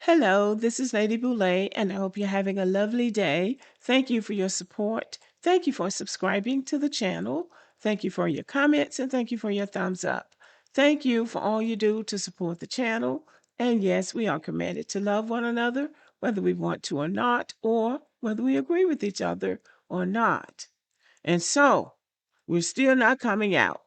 Hello, this is Lady Boulay, and I hope you're having a lovely day. Thank you for your support. Thank you for subscribing to the channel. Thank you for your comments, and thank you for your thumbs up. Thank you for all you do to support the channel. And yes, we are committed to love one another, whether we want to or not, or whether we agree with each other or not. And so, we're still not coming out.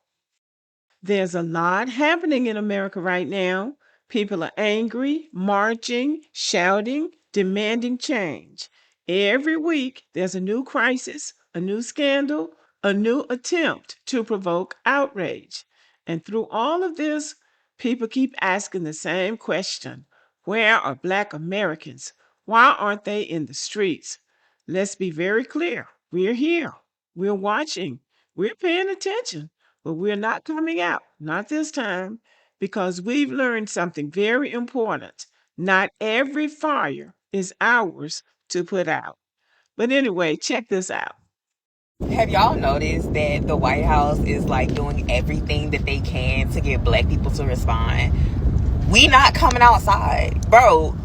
There's a lot happening in America right now. People are angry, marching, shouting, demanding change. Every week, there's a new crisis, a new scandal, a new attempt to provoke outrage. And through all of this, people keep asking the same question: where are Black Americans? Why aren't they in the streets? Let's be very clear. We're here. We're watching. We're paying attention, but we're not coming out, not this time, because we've learned something very important. Not every fire is ours to put out. But anyway, check this out. Have y'all noticed that the White House is like doing everything that they can to get Black people to respond? We not coming outside, bro.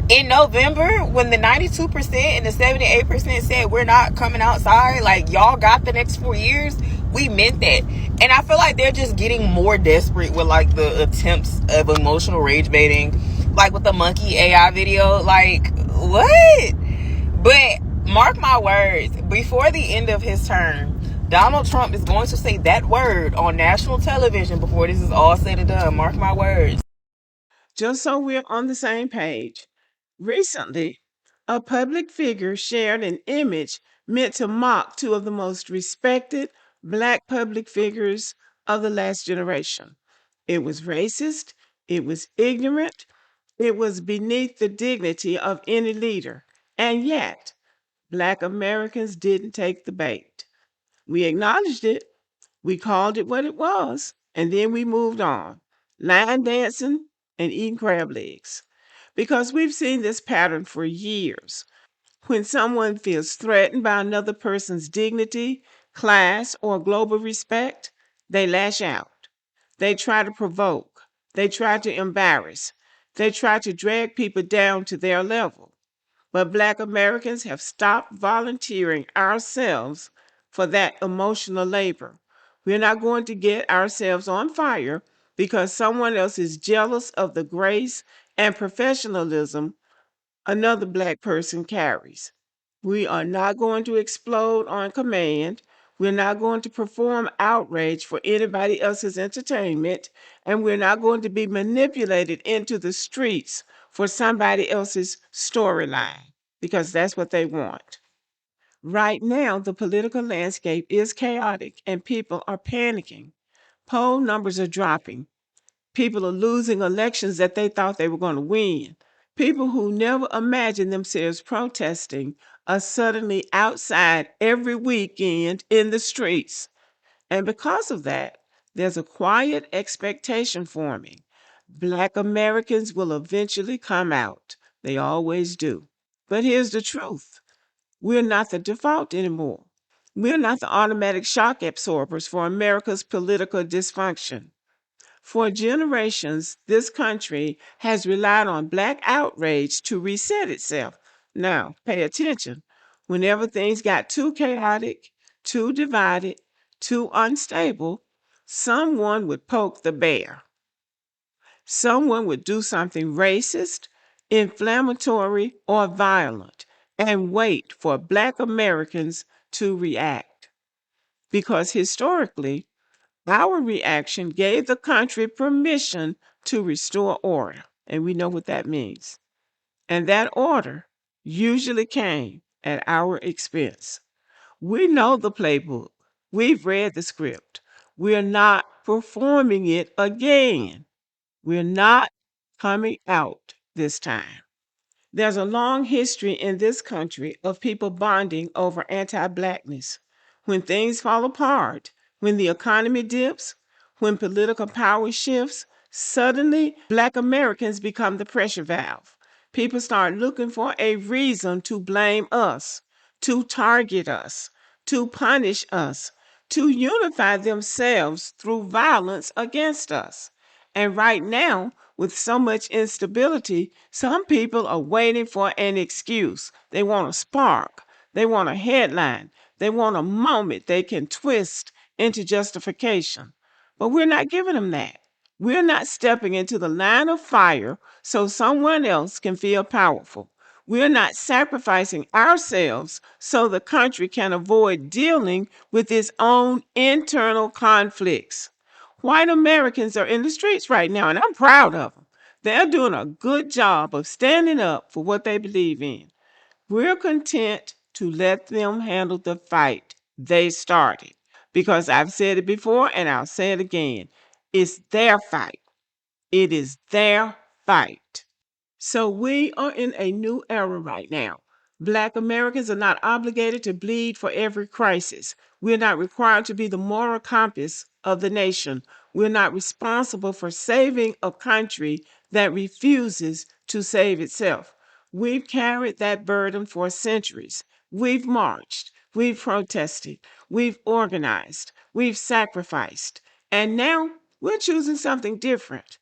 In November, when the 92% and the 78% said we're not coming outside, like, y'all got the next 4 years, we meant that. And I feel like they're just getting more desperate with like the attempts of emotional rage baiting, like with the monkey AI video. Like, what? But mark my words, before the end of his term, Donald Trump is going to say that word on national television before this is all said and done. Mark my words. Just so we're on the same page, recently, a public figure shared an image meant to mock two of the most respected Black public figures of the last generation. It was racist, it was ignorant, it was beneath the dignity of any leader. And yet, Black Americans didn't take the bait. We acknowledged it, we called it what it was, and then we moved on, line dancing and eating crab legs. Because we've seen this pattern for years. When someone feels threatened by another person's dignity, class, or global respect, they lash out. They try to provoke. They try to embarrass. They try to drag people down to their level. But Black Americans have stopped volunteering ourselves for that emotional labor. We're not going to get ourselves on fire because someone else is jealous of the grace and professionalism another Black person carries. We are not going to explode on command. We're not going to perform outrage for anybody else's entertainment. And we're not going to be manipulated into the streets for somebody else's storyline because that's what they want. Right now, the political landscape is chaotic and people are panicking. Poll numbers are dropping. People are losing elections that they thought they were going to win. People who never imagined themselves protesting are suddenly outside every weekend in the streets. And because of that, there's a quiet expectation forming. Black Americans will eventually come out. They always do. But here's the truth: we're not the default anymore. We're not the automatic shock absorbers for America's political dysfunction. For generations, this country has relied on Black outrage to reset itself. Now, pay attention. Whenever things got too chaotic, too divided, too unstable, someone would poke the bear. Someone would do something racist, inflammatory, or violent and wait for Black Americans to react. Because historically, our reaction gave the country permission to restore order, and we know what that means. And that order usually came at our expense. We know the playbook. We've read the script. We're not performing it again. We're not coming out this time. There's a long history in this country of people bonding over anti Blackness. When things fall apart, when the economy dips, when political power shifts, suddenly Black Americans become the pressure valve. People start looking for a reason to blame us, to target us, to punish us, to unify themselves through violence against us. And right now, with so much instability, some people are waiting for an excuse. They want a spark. They want a headline. They want a moment they can twist into justification. But we're not giving them that. We're not stepping into the line of fire so someone else can feel powerful. We're not sacrificing ourselves so the country can avoid dealing with its own internal conflicts. White Americans are in the streets right now, and I'm proud of them. They're doing a good job of standing up for what they believe in. We're content to let them handle the fight they started because I've said it before and I'll say it again. It's their fight. It is their fight. So we are in a new era right now. Black Americans are not obligated to bleed for every crisis. We're not required to be the moral compass of the nation. We're not responsible for saving a country that refuses to save itself. We've carried that burden for centuries. We've marched, we've protested, we've organized, we've sacrificed, and now we're choosing something different.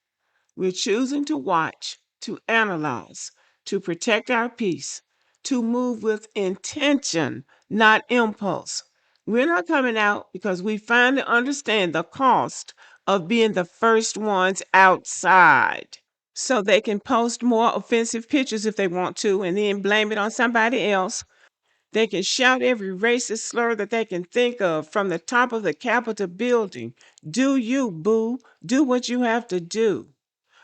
We're choosing to watch, to analyze, to protect our peace, to move with intention, not impulse. We're not coming out because we finally understand the cost of being the first ones outside. So they can post more offensive pictures if they want to and then blame it on somebody else. They can shout every racist slur that they can think of from the top of the Capitol building. Do you, boo? Do what you have to do.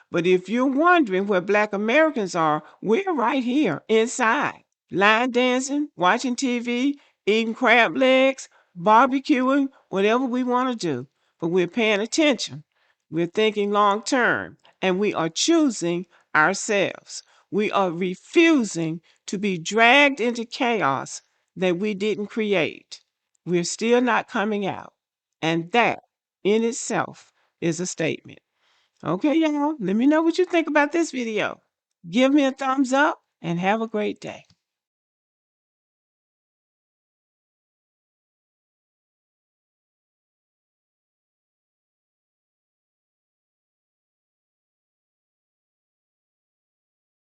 But if you're wondering where Black Americans are, we're right here inside, line dancing, watching TV, eating crab legs, barbecuing, whatever we want to do. But we're paying attention. We're thinking long term, and we are choosing ourselves. We are refusing to be dragged into chaos that we didn't create. We're still not coming out. And that in itself is a statement. Okay, y'all, let me know what you think about this video. Give me a thumbs up and have a great day.